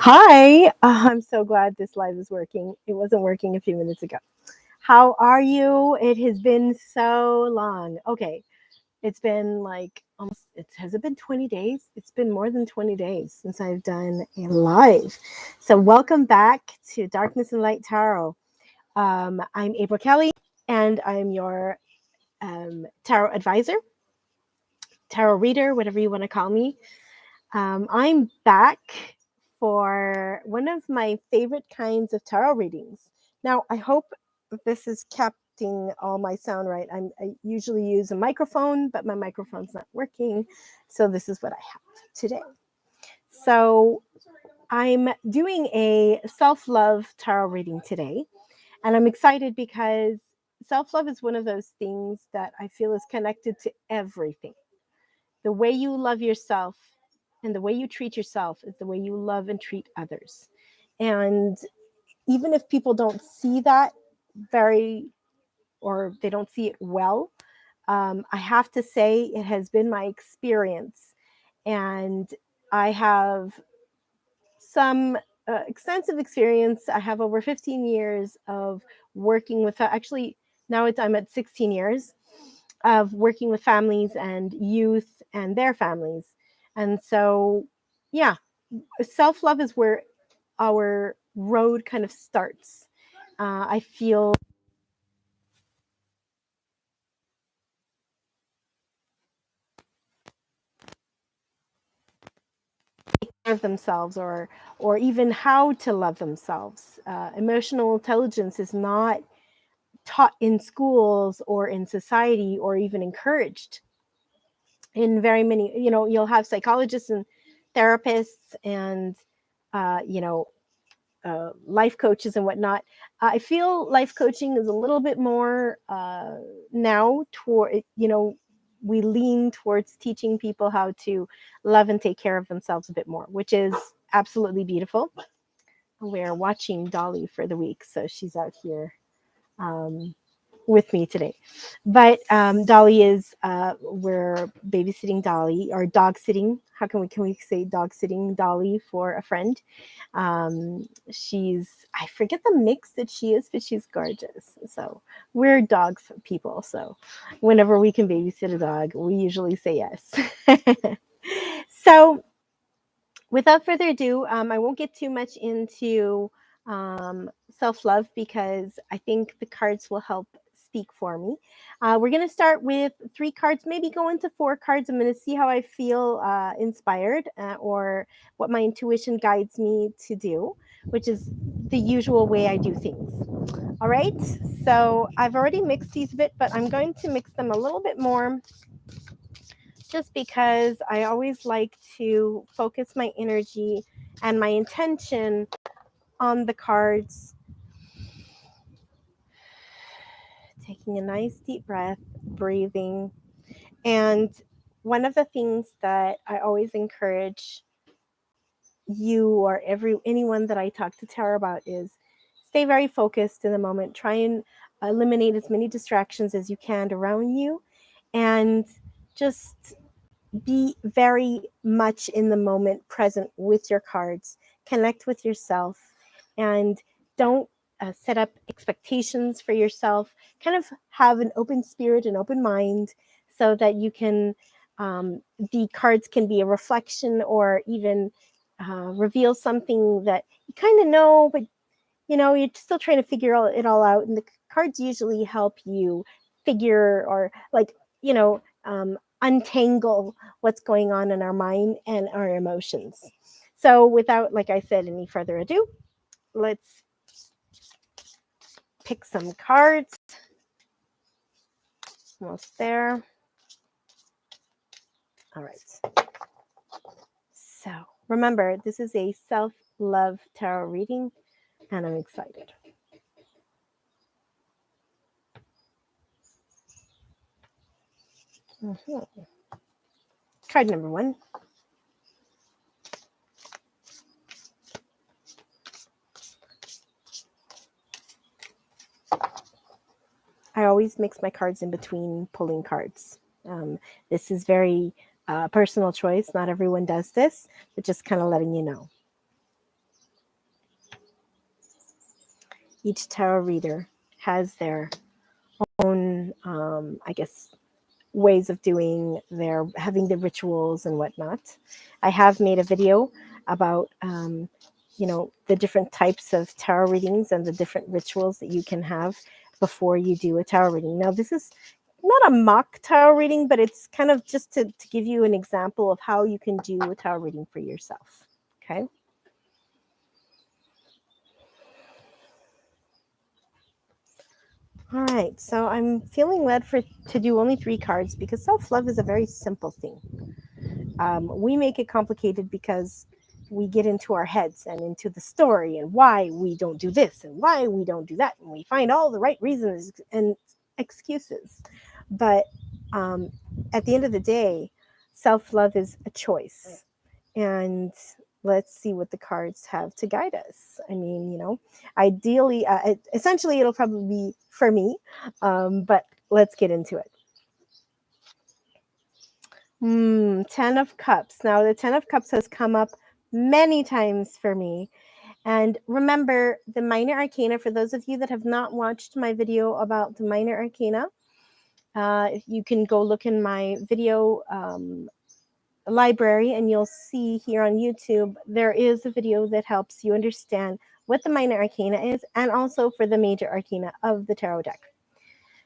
Hi, I'm so glad this live is working. It wasn't working a few minutes ago. How are you? It has been so long. Okay, it's been like almost, has it been 20 days? It's been more than 20 days since I've done a live. So, welcome back to Darkness and Light Tarot. I'm April Kelly, and I'm your tarot advisor, tarot reader, whatever you want to call me. I'm back for one of my favorite kinds of tarot readings. Now, I hope this is capturing all my sound right. I usually use a microphone, but my microphone's not working. So, this is what I have today. So, I'm doing a self love tarot reading today. And I'm excited because self love is one of those things that I feel is connected to everything. The way you love yourself and the way you treat yourself is the way you love and treat others. And even if people don't see that very, or they don't see it well, I have to say it has been my experience. And I have some extensive experience. I have over 15 years of working with, actually, I'm at 16 years of working with families and youth and their families. And so, yeah, self love is where our road kind of starts. I feel of themselves, or even how to love themselves. Emotional intelligence is not taught in schools or in society or even encouraged in very many. You'll have psychologists and therapists and life coaches and whatnot. I feel life coaching is a little bit more now toward, we lean towards teaching people how to love and take care of themselves a bit more, which is absolutely beautiful. We're watching Dolly for the week, so she's out here um, with me today. But Dolly is we're babysitting Dolly, or dog sitting. How can we say dog sitting Dolly for a friend? I forget the mix that she is, but she's gorgeous. So we're dog people. So whenever we can babysit a dog, we usually say yes. So without further ado, I won't get too much into self love because I think the cards will help speak for me. We're going to start with 3 cards, maybe go into 4 cards. I'm going to see how I feel inspired or what my intuition guides me to do, which is the usual way I do things. All right. So I've already mixed these a bit, but I'm going to mix them a little bit more just because I always like to focus my energy and my intention on the cards. Taking a nice deep breath, breathing. And one of the things that I always encourage you or anyone that I talk to Tara about is stay very focused in the moment. Try and eliminate as many distractions as you can around you, and just be very much in the moment, present with your cards. Connect with yourself, and don't set up expectations for yourself. Kind of have an open spirit and open mind so that you can, the cards can be a reflection or even reveal something that you kind of know, but you're still trying to figure it all out. And the cards usually help you figure, or like, untangle what's going on in our mind and our emotions. So without, like I said, any further ado, let's pick some cards. Almost there. All right. So remember, this is a self-love tarot reading, and I'm excited. Mm-hmm. Card number 1. I always mix my cards in between pulling cards. This is very personal choice. Not everyone does this, but just kind of letting you know. each tarot reader has their own, I guess, ways of doing their having the rituals and whatnot. I have made a video about the different types of tarot readings and the different rituals that you can have before you do a tarot reading. Now, this is not a mock tarot reading, but it's kind of just to give you an example of how you can do a tarot reading for yourself. Okay. All right, so I'm feeling led to do only 3 cards because self-love is a very simple thing. We make it complicated because we get into our heads and into the story and why we don't do this and why we don't do that. And we find all the right reasons and excuses. But at the end of the day, self-love is a choice. And let's see what the cards have to guide us. I mean, ideally, essentially, it'll probably be for me, but let's get into it. 10 of Cups. Now, the 10 of Cups has come up many times for me. And remember, the minor arcana, for those of you that have not watched my video about the minor arcana, you can go look in my video library and you'll see here on YouTube, there is a video that helps you understand what the minor arcana is and also for the major arcana of the tarot deck.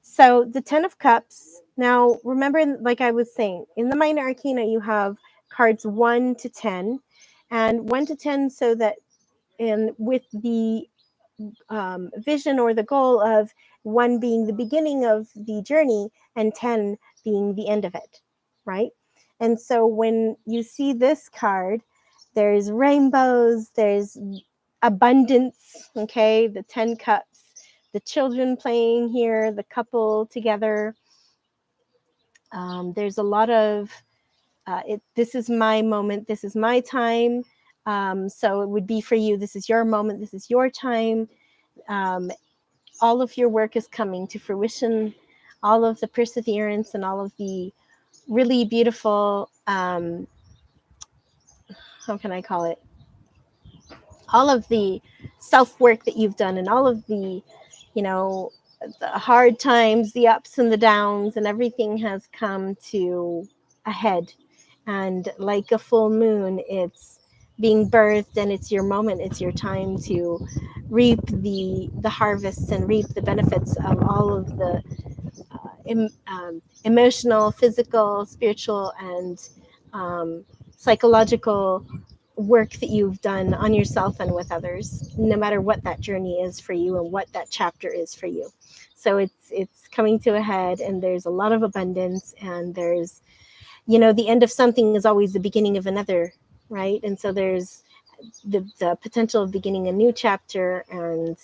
So the 10 of Cups, now remember, like I was saying, in the minor arcana, you have cards 1 to 10 and 1 to 10 so that with the vision or the goal of 1 being the beginning of the journey and 10 being the end of it, right? And so when you see this card, there's rainbows, there's abundance, okay? The 10 cups, the children playing here, the couple together. There's a lot of, this is my moment, this is my time. So it would be for you, this is your moment, this is your time. All of your work is coming to fruition, all of the perseverance and all of the really beautiful, how can I call it? All of the self-work that you've done and all of the, the hard times, the ups and the downs, and everything has come to a head. And like a full moon, it's being birthed and it's your moment. It's your time to reap the harvests and reap the benefits of all of the emotional, physical, spiritual, and psychological work that you've done on yourself and with others, no matter what that journey is for you and what that chapter is for you. So it's coming to a head, and there's a lot of abundance, and there's, the end of something is always the beginning of another, right? And so there's the potential of beginning a new chapter, and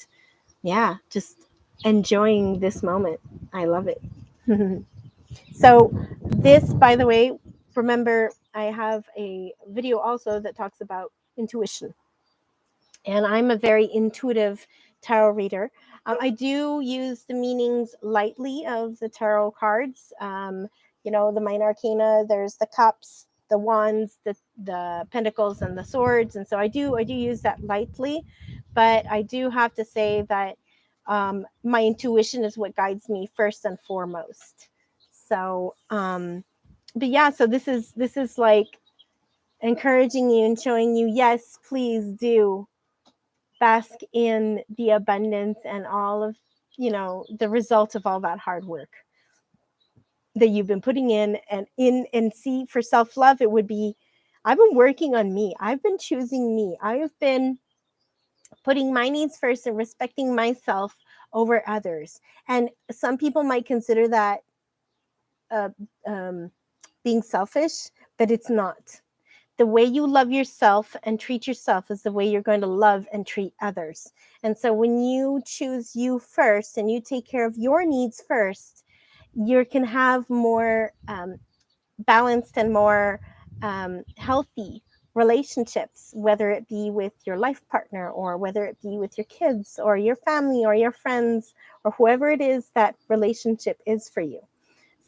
yeah, just enjoying this moment. I love it. So this, by the way, remember, I have a video also that talks about intuition. And I'm a very intuitive tarot reader. I do use the meanings lightly of the tarot cards. The minor arcana, there's the cups, the wands, the pentacles, and the swords. And so I do use that lightly. But I do have to say that my intuition is what guides me first and foremost. So, but yeah, so this is like encouraging you and showing you, yes, please do bask in the abundance and all of, the result of all that hard work that you've been putting in. And see, for self-love, it would be, I've been working on me. I've been choosing me. I've been putting my needs first and respecting myself over others. And some people might consider that being selfish, but it's not. The way you love yourself and treat yourself is the way you're going to love and treat others. And so when you choose you first and you take care of your needs first, you can have more balanced and more healthy relationships, whether it be with your life partner or whether it be with your kids or your family or your friends or whoever it is that relationship is for you.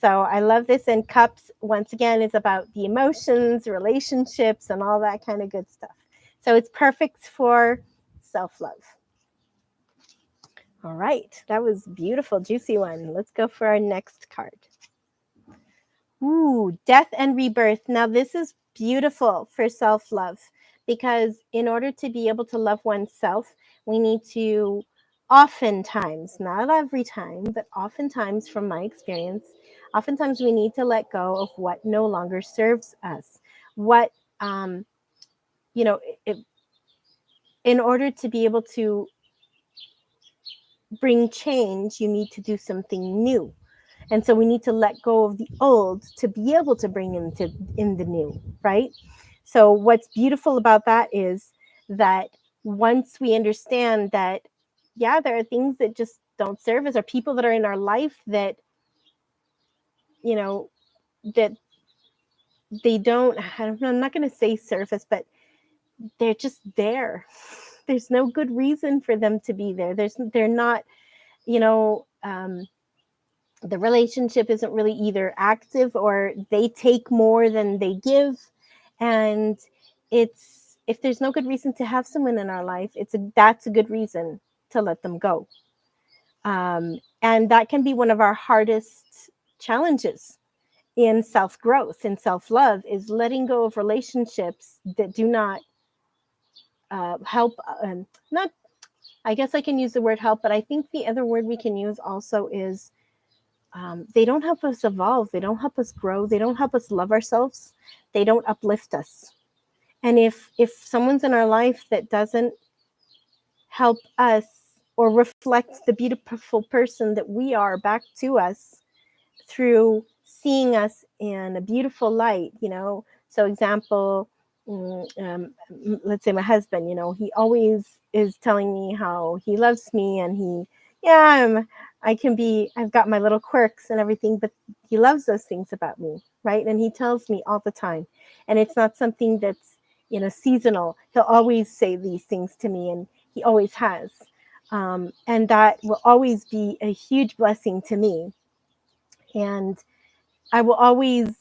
So I love this. And cups, once again, is about the emotions, relationships, and all that kind of good stuff. So it's perfect for self-love. All right, that was beautiful, juicy one. Let's go for our next card. Ooh, death and rebirth. Now, this is beautiful for self love because in order to be able to love oneself, we need to, oftentimes, not every time, but oftentimes, from my experience, oftentimes we need to let go of what no longer serves us. What, um, you know, it, in order to be able to bring change, you need to do something new. And so we need to let go of the old to be able to bring in the new, right? So what's beautiful about that is that once we understand that, yeah, there are things that just don't serve us, or people that are in our life that, you know, that they don't, I don't know, I'm not going to say surface, but they're just there. There's no good reason for them to be there. They're not, you know, the relationship isn't really either active or they take more than they give. And it's, if there's no good reason to have someone in our life, that's a good reason to let them go. And that can be one of our hardest challenges in self growth, in self love, is letting go of relationships that do not help. Not, I guess I can use the word help, but I think the other word we can use also is, they don't help us evolve. They don't help us grow. They don't help us love ourselves. They don't uplift us. And if someone's in our life that doesn't help us or reflect the beautiful person that we are back to us through seeing us in a beautiful light, you know. So example, let's say my husband, you know, he always is telling me how he loves me, and I can be, I've got my little quirks and everything, but he loves those things about me, right? And he tells me all the time. And it's not something that's, you know, seasonal. He'll always say these things to me, and he always has. And that will always be a huge blessing to me. And I will always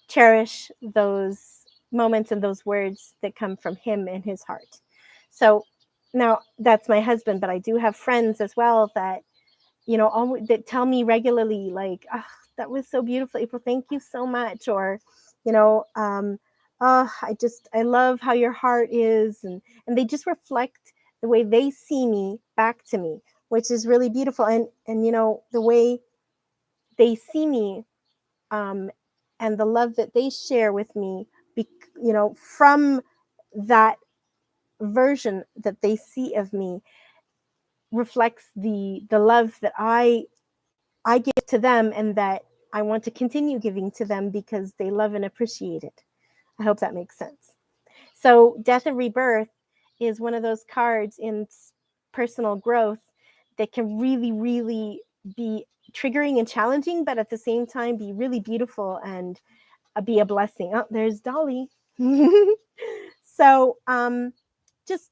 cherish those moments and those words that come from him and his heart. So now that's my husband, but I do have friends as well that, you know, always, that tell me regularly, like, oh, that was so beautiful, April, thank you so much. Or, you know, oh, I love how your heart is. And they just reflect the way they see me back to me, which is really beautiful. And, you know, the way they see me, um, and the love that they share with me, you know, from that version that they see of me, reflects the love that I give to them, and that I want to continue giving to them because they love and appreciate it. I hope that makes sense. So death and rebirth is one of those cards in personal growth that can really, really be triggering and challenging, but at the same time be really beautiful and be a blessing. Oh, there's Dolly. So just,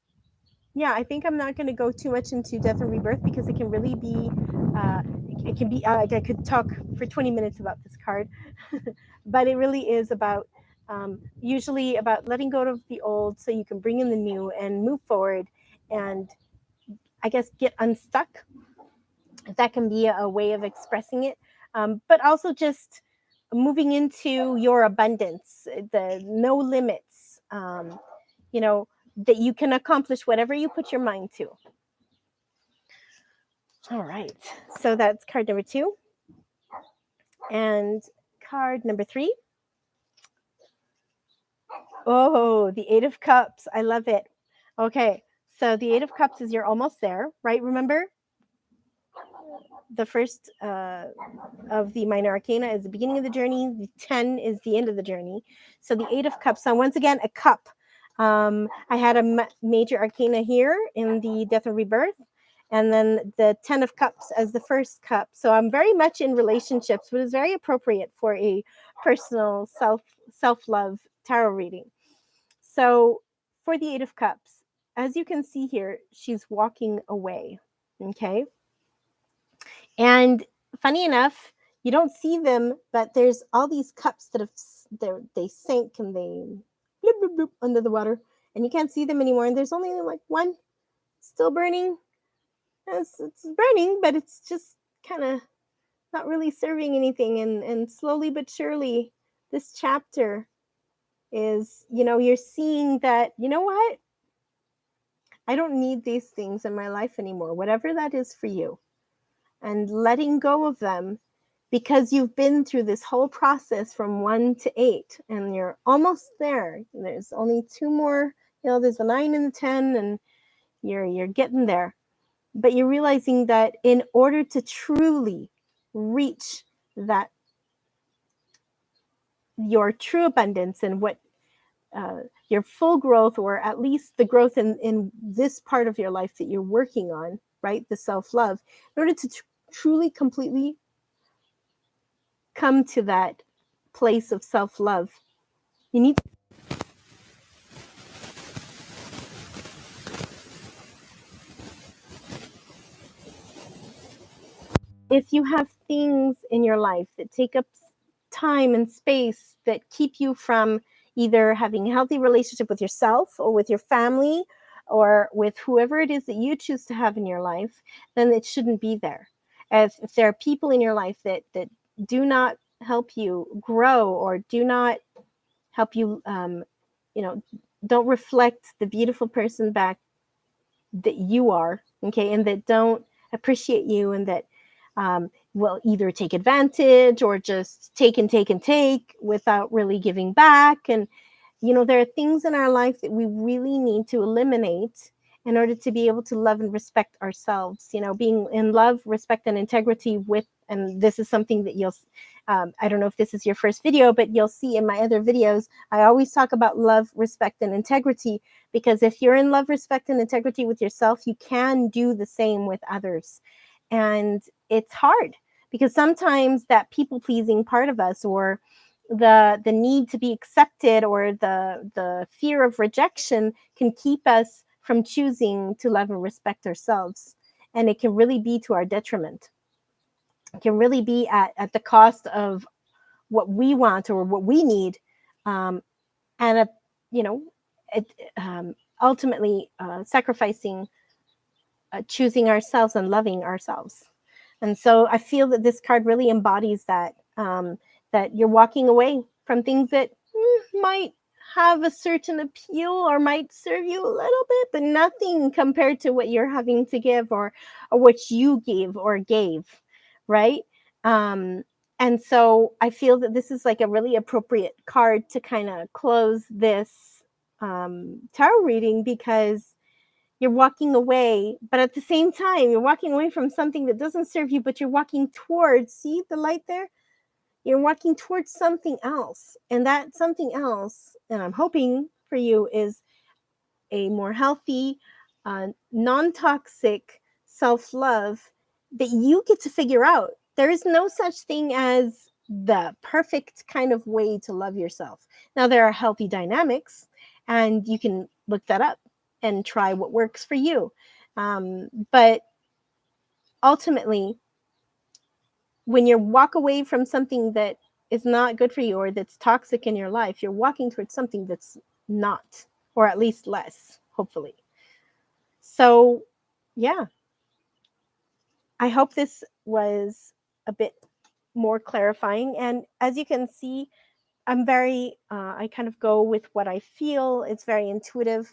yeah, I think I'm not going to go too much into death and rebirth because it can really be, uh, it can be, I could talk for 20 minutes about this card, but it really is about, usually about letting go of the old so you can bring in the new and move forward and, I guess, get unstuck. That can be a way of expressing it, but also just moving into your abundance, the no limits, you know, that you can accomplish whatever you put your mind to. All right, so that's card number 2. And card number 3. Oh, the 8 of Cups. I love it. Okay, so the 8 of Cups is you're almost there, right? Remember, the first of the minor arcana is the beginning of the journey. The 10 is the end of the journey. So the 8 of Cups. So once again, a cup. I had a major arcana here in the Death and Rebirth, and then the 10 of Cups as the first cup. So I'm very much in relationships, but it's very appropriate for a personal self-love tarot reading. So for the 8 of Cups, as you can see here, she's walking away. Okay. And funny enough, you don't see them, but there's all these cups that they sank and they bloop, bloop, bloop under the water, and you can't see them anymore. And there's only like one still burning, It's burning, but it's just kind of not really serving anything. And slowly but surely, this chapter is, you're seeing that, you know what? I don't need these things in my life anymore, whatever that is for you, and letting go of them, because you've been through this whole process from 1 to 8 and you're almost there. There's only two more, there's a 9 and a 10, and you're getting there. But you're realizing that in order to truly reach that, your true abundance, and what your full growth, or at least the growth in this part of your life that you're working on, right? The self-love, in order to truly, completely come to that place of self-love, you need, if you have things in your life that take up time and space, that keep you from either having a healthy relationship with yourself or with your family or with whoever it is that you choose to have in your life, then it shouldn't be there. If there are people in your life that do not help you grow, or do not help you, you know, don't reflect the beautiful person back that you are, okay, and that don't appreciate you, and that will either take advantage or just take and take and take without really giving back. And there are things in our life that we really need to eliminate in order to be able to love and respect ourselves. Being in love, respect, and integrity with, and this is something that you'll, I don't know if this is your first video, but you'll see in my other videos, I always talk about love, respect, and integrity, because if you're in love, respect, and integrity with yourself, you can do the same with others. And it's hard, because sometimes that people pleasing part of us, or the need to be accepted, or the fear of rejection, can keep us from choosing to love and respect ourselves. And it can really be to our detriment. It can really be at the cost of what we want or what we need, and you know it, ultimately sacrificing choosing ourselves and loving ourselves. And so I feel that this card really embodies that, that you're walking away from things that might have a certain appeal or might serve you a little bit, but nothing compared to what you're having to give, or what you gave or gave, right? Um, and so I feel that this is like a really appropriate card to kind of close this tarot reading, because you're walking away, but at the same time, you're walking away from something that doesn't serve you, but you're walking towards, see the light there? You're walking towards something else. And that something else, and I'm hoping for you, is a more healthy, non-toxic self-love that you get to figure out. There is no such thing as the perfect kind of way to love yourself. Now, there are healthy dynamics, and you can look that up and try what works for you. But ultimately, when you walk away from something that is not good for you, or that's toxic in your life, you're walking towards something that's not, or at least less, hopefully. So, yeah, I hope this was a bit more clarifying. And as you can see, I'm very, I kind of go with what I feel. It's very intuitive.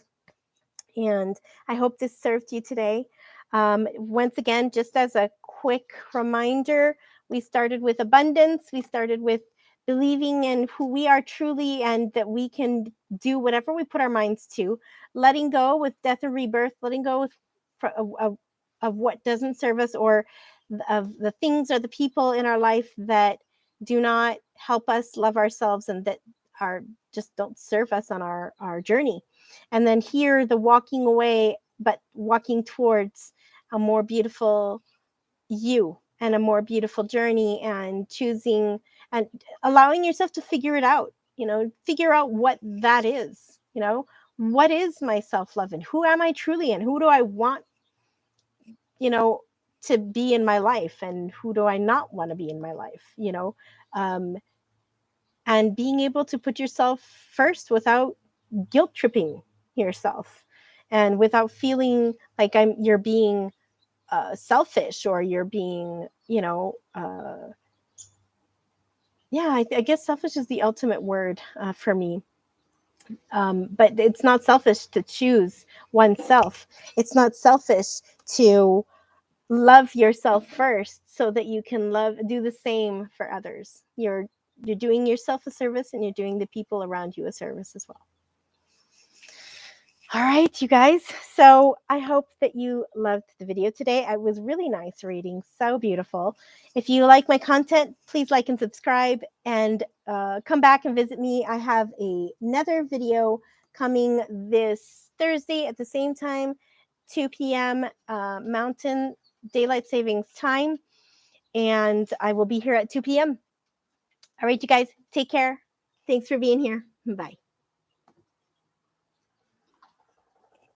And I hope this served you today. Once again, just as a quick reminder, we started with abundance. We started with believing in who we are truly, and that we can do whatever we put our minds to. Letting go with death and rebirth, letting go with, of what doesn't serve us, or of the things or the people in our life that do not help us love ourselves, and that are just don't serve us on our journey. And then here, the walking away, but walking towards a more beautiful you, and a more beautiful journey, and choosing and allowing yourself to figure it out, figure out what that is. What is my self-love, and who am I truly, and who do I want, you know to be in my life, and who do I not want to be in my life, um, and being able to put yourself first without guilt tripping yourself, and without feeling like you're being selfish, or you're being, yeah, I guess selfish is the ultimate word for me. But it's not selfish to choose oneself. It's not selfish to love yourself first so that you can do the same for others. You're doing yourself a service, and you're doing the people around you a service as well. All right, you guys. So I hope that you loved the video today. It was really nice reading, so beautiful. If you like my content, please like and subscribe, and come back and visit me. I have another video coming this Thursday at the same time, 2 p.m. Mountain Daylight Savings Time, and I will be here at 2 p.m. All right, you guys, take care. Thanks for being here. Bye.